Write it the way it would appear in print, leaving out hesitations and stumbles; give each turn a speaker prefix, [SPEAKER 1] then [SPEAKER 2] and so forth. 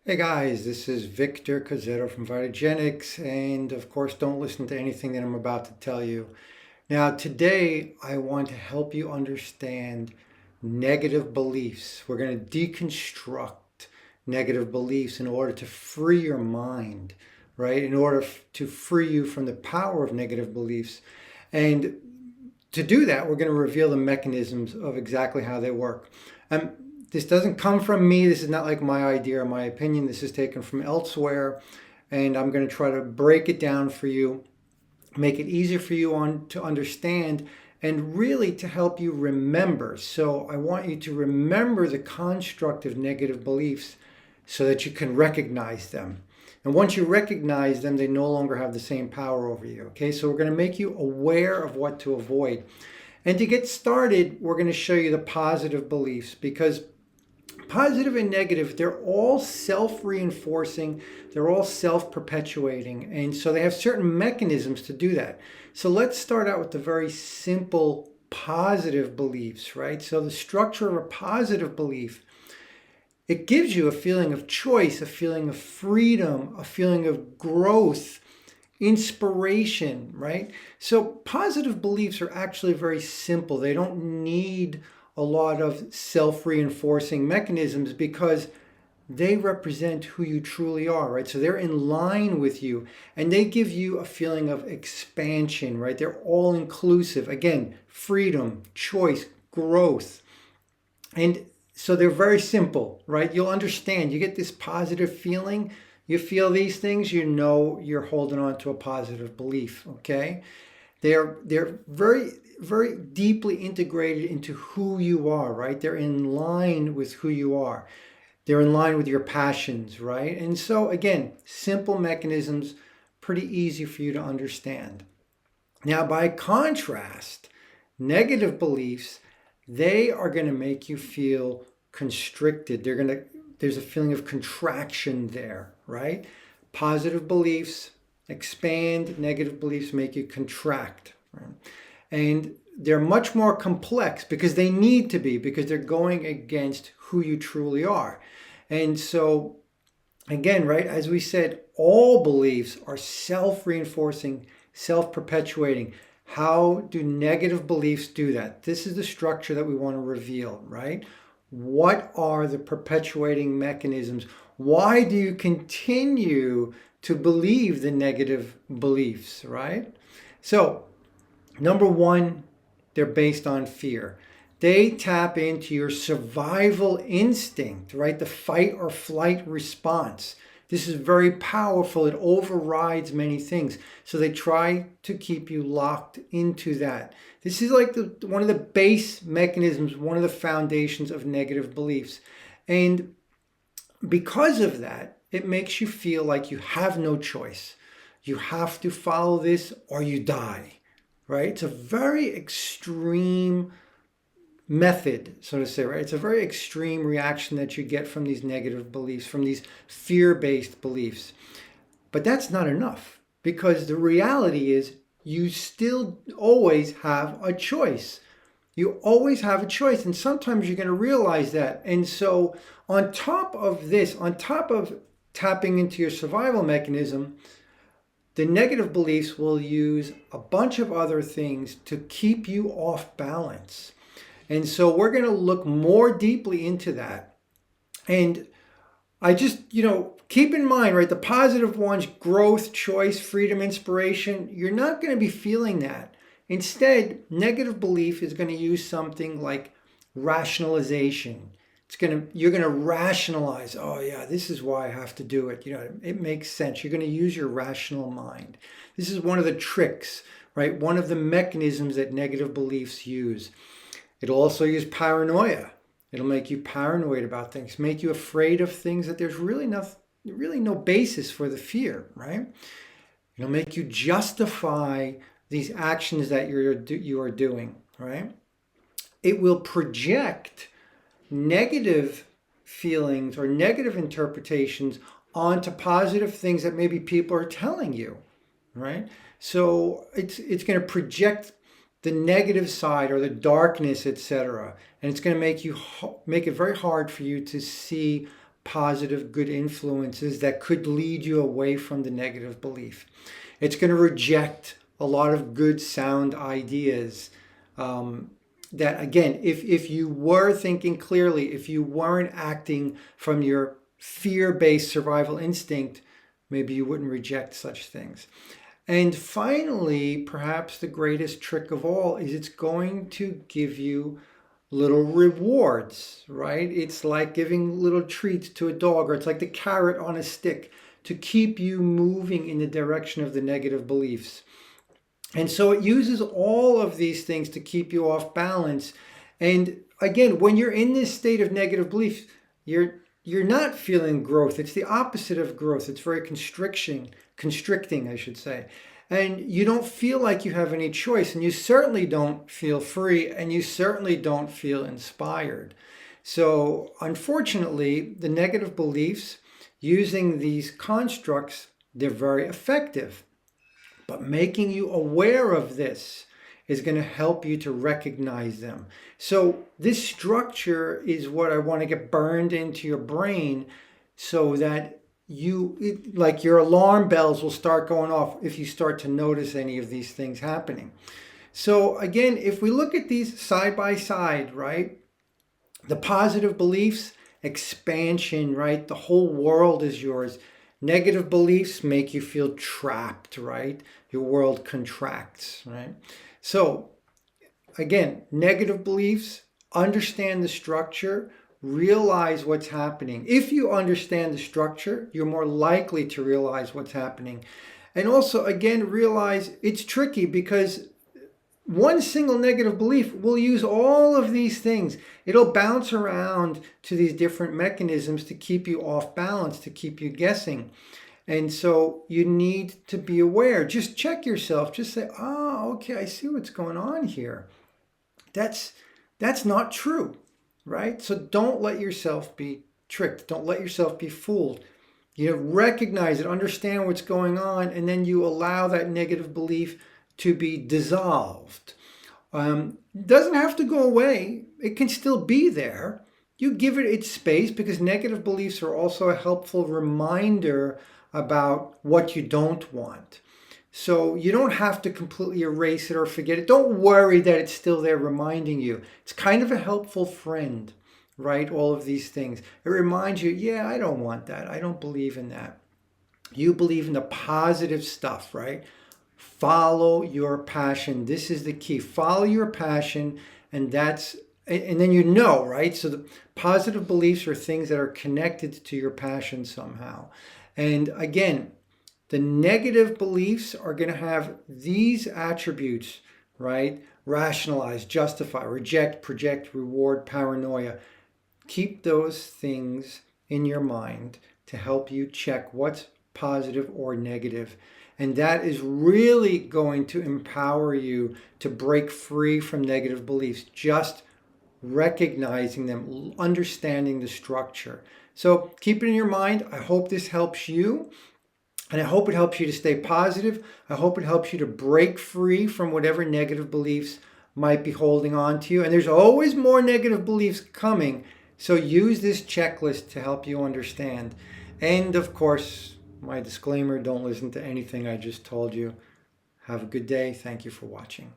[SPEAKER 1] Hey guys, this is Victor Cozzetto from Vitagenics, and of course, don't listen to anything that I'm about to tell you. Now, today I want to help you understand negative beliefs. We're going to deconstruct negative beliefs in order to free your mind, right? In order to free you from the power of negative beliefs. And to do that, we're going to reveal the mechanisms of exactly how they work. Um, this doesn't come from me. This is not like my idea or my opinion. This is taken from elsewhere. And I'm going to try to break it down for you, make it easier for you to understand, and really to help you remember. So I want you to remember the construct of negative beliefs so that you can recognize them. And once you recognize them, they no longer have the same power over you. Okay, so we're going to make you aware of what to avoid. And to get started, we're going to show you the positive beliefs because positive and negative, they're all self-reinforcing, they're all self-perpetuating, and so they have certain mechanisms to do that. So let's start out with the very simple positive beliefs, right? So the structure of a positive belief, it gives you a feeling of choice, a feeling of freedom, a feeling of growth, inspiration, right? So positive beliefs are actually very simple. They don't need a lot of self-reinforcing mechanisms because they represent who you truly are, right? So they're in line with you and they give you a feeling of expansion, right? They're all inclusive. Again, freedom, choice, growth. And so they're very simple, right? You'll understand. You get this positive feeling. You feel these things, you know you're holding on to a positive belief, okay? They're very deeply integrated into who you are, right? They're in line with who you are. They're in line with your passions, right? And so again, simple mechanisms, pretty easy for you to understand. Now, by contrast, negative beliefs, they are going to make you feel constricted. There's a feeling of contraction there, right? Positive beliefs expand, negative beliefs make you contract, right? And they're much more complex because they need to be, because they're going against who you truly are. And so, again, right, as we said, all beliefs are self reinforcing, self perpetuating. How do negative beliefs do that? This is the structure that we want to reveal, right? What are the perpetuating mechanisms? Why do you continue to believe the negative beliefs, right? So, number one, they're based on fear. They tap into your survival instinct, right? The fight or flight response. This is very powerful. It overrides many things. So they try to keep you locked into that. This is like one of the base mechanisms, one of the foundations of negative beliefs. And because of that, it makes you feel like you have no choice. You have to follow this or you die, right? It's a very extreme method, so to say, right? It's a very extreme reaction that you get from these negative beliefs, from these fear-based beliefs. But that's not enough because the reality is you still always have a choice. You always have a choice, and sometimes you're going to realize that. And so, on top of this, on top of tapping into your survival mechanism, the negative beliefs will use a bunch of other things to keep you off balance. And so we're going to look more deeply into that. And I just, keep in mind, right, the positive ones, growth, choice, freedom, inspiration, you're not going to be feeling that. Instead, negative belief is going to use something like rationalization. You're going to rationalize, oh yeah, this is why I have to do it. It makes sense. You're going to use your rational mind. This is one of the tricks, right? One of the mechanisms that negative beliefs use. It'll also use paranoia. It'll make you paranoid about things, make you afraid of things that there's really no basis for the fear, right? It'll make you justify these actions that you are doing, right? It will project negative feelings or negative interpretations onto positive things that maybe people are telling you, right? So it's going to project the negative side or the darkness, etc. And it's going to make it very hard for you to see positive, good influences that could lead you away from the negative belief. It's going to reject a lot of good, sound ideas. That again, if you were thinking clearly, if you weren't acting from your fear-based survival instinct, maybe you wouldn't reject such things. And finally, perhaps the greatest trick of all is it's going to give you little rewards, right? It's like giving little treats to a dog, or it's like the carrot on a stick to keep you moving in the direction of the negative beliefs. And so it uses all of these things to keep you off balance. And again, when you're in this state of negative belief, you're not feeling growth. It's the opposite of growth. It's very constricting, I should say. And you don't feel like you have any choice, and you certainly don't feel free, and you certainly don't feel inspired. So unfortunately, the negative beliefs, using these constructs, they're very effective. But making you aware of this is going to help you to recognize them. So this structure is what I want to get burned into your brain so that like your alarm bells will start going off if you start to notice any of these things happening. So again, if we look at these side by side, right? The positive beliefs, expansion, right? The whole world is yours. Negative beliefs make you feel trapped, right? Your world contracts, right? So again, negative beliefs, understand the structure, realize what's happening. If you understand the structure, you're more likely to realize what's happening. And also, again, realize it's tricky because one single negative belief will use all of these things. It'll bounce around to these different mechanisms to keep you off balance, to keep you guessing. And so you need to be aware. Just check yourself. Just say, oh, okay, I see what's going on here. That's not true, right? So don't let yourself be tricked. Don't let yourself be fooled. Recognize it, understand what's going on, and then you allow that negative belief to be dissolved. Doesn't have to go away. It can still be there. You give it its space because negative beliefs are also a helpful reminder about what you don't want. So you don't have to completely erase it or forget it. Don't worry that it's still there reminding you. It's kind of a helpful friend, right? All of these things. It reminds you, yeah, I don't want that. I don't believe in that. You believe in the positive stuff, right? Follow your passion. This is the key. Follow your passion, and then right? So the positive beliefs are things that are connected to your passion somehow. And again, the negative beliefs are going to have these attributes, right? Rationalize, justify, reject, project, reward, paranoia. Keep those things in your mind to help you check what's positive or negative. And that is really going to empower you to break free from negative beliefs, just recognizing them, understanding the structure. So keep it in your mind. I hope this helps you. And I hope it helps you to stay positive. I hope it helps you to break free from whatever negative beliefs might be holding on to you. And there's always more negative beliefs coming. So use this checklist to help you understand. And of course, my disclaimer, don't listen to anything I just told you. Have a good day. Thank you for watching.